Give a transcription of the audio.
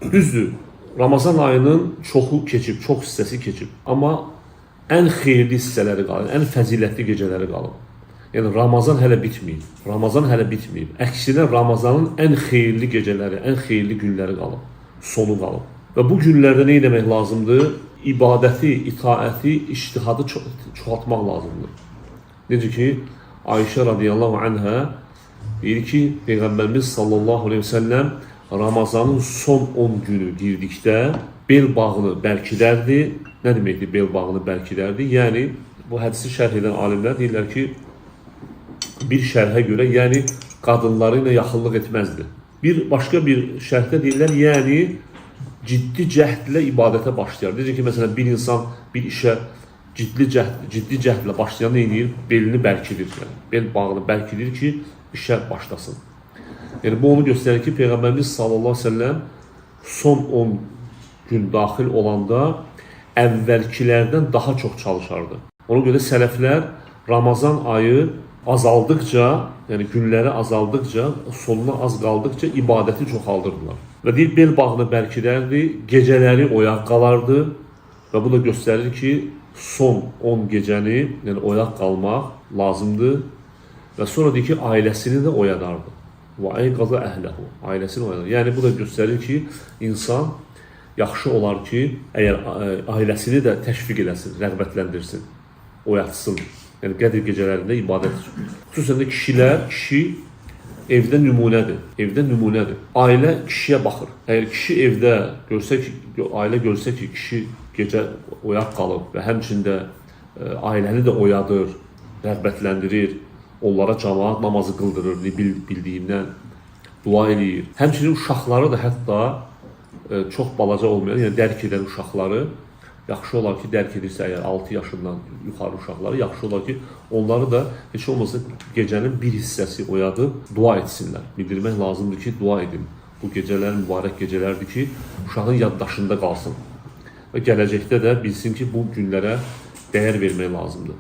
Düzdür, Ramazan ayının çoxu keçib, çox hissəsi keçib. Amma ən xeyirli hissələri qalıb, ən fəzilətli gecələri qalıb. Yəni Ramazan hələ bitməyib. Ramazan hələ bitməyib. Əksinə Ramazanın ən xeyirli gecələri, ən xeyirli günləri qalıb, sonu qalıb. Və bu günlərdə nə etmək lazımdır? İbadəti, itaəti, ictihadı çoxaltmaq lazımdır. Necə ki, Ayşə radiyallahu anhə deyir ki, Peyğəmbərimiz sallallahu aleyhi ve sellem Ramazanın son 10 günü girdikdə bel bağını bərkidərdi. Nə deməkdir bel bağını bərkidərdi? Yəni, bu hədisi şərh edən alimlər deyirlər ki, bir şərhə görə, yəni qadınları ilə yaxınlıq etməzdi. Başqa bir şərhdə deyirlər, yəni ciddi cəhdlə ibadətə başlayar. Necə ki, məsələn, bir insan bir işə ciddi cəhdlə başlayan nə edir? Belini bərkidir. Yəni, bel bağını bərkidir ki, işə başlasın. Yəni, bu onu göstərir ki, Peyğəmbərimiz sallallahu aleyhi ve sellem son 10 gün daxil olanda əvvəlkilərdən daha çox çalışardı. Ona görə sələflər Ramazan ayı azaldıqca, yəni günləri azaldıqca, sonuna az qaldıqca ibadəti çoxaldırdılar. Və deyir, bel bağını bərkidərdi, gecələri oyaq qalardı və bu da göstərir ki, son 10 gecəni, yəni oyaq qalmaq lazımdır və sonra deyir ki, ailəsini də oyadardı. Və ayqaza əhləhu, ailəsini oyadardı. Yəni bu da göstərir ki, insan yaxşı olar ki, əgər ailəsini də təşviq eləsin, rəğbətləndirsin, oyatsın. Yəni qədir gecələrində ibadət üçün. Xüsusən də kişi evdə nümunədir. Evdə nümunədir. Ailə kişiyə baxır. Əgər kişi evdə görsə ki, ailə görsə ki, kişi gecə oyaq qalıb və həmçində ailəni də oyadır, rəğbətləndirir, onlara cəmaat namazı qıldırır, bildiyindən dua eləyir. Həmçinin uşaqları da hətta çox balaca olmayan, yəni dərk edən uşaqları yaxşı olar ki, dərk edirsə əgər 6 yaşından yuxarı uşaqları, yaxşı olar ki, onları da heç olmasa gecənin bir hissəsi oyadıb dua etsinlər. Bildirmək lazımdır ki, dua edin. Bu gecələr mübarək gecələrdir ki, uşağın yaddaşında qalsın. Və gələcəkdə də bilsin ki, bu günlərə dəyər vermək lazımdır.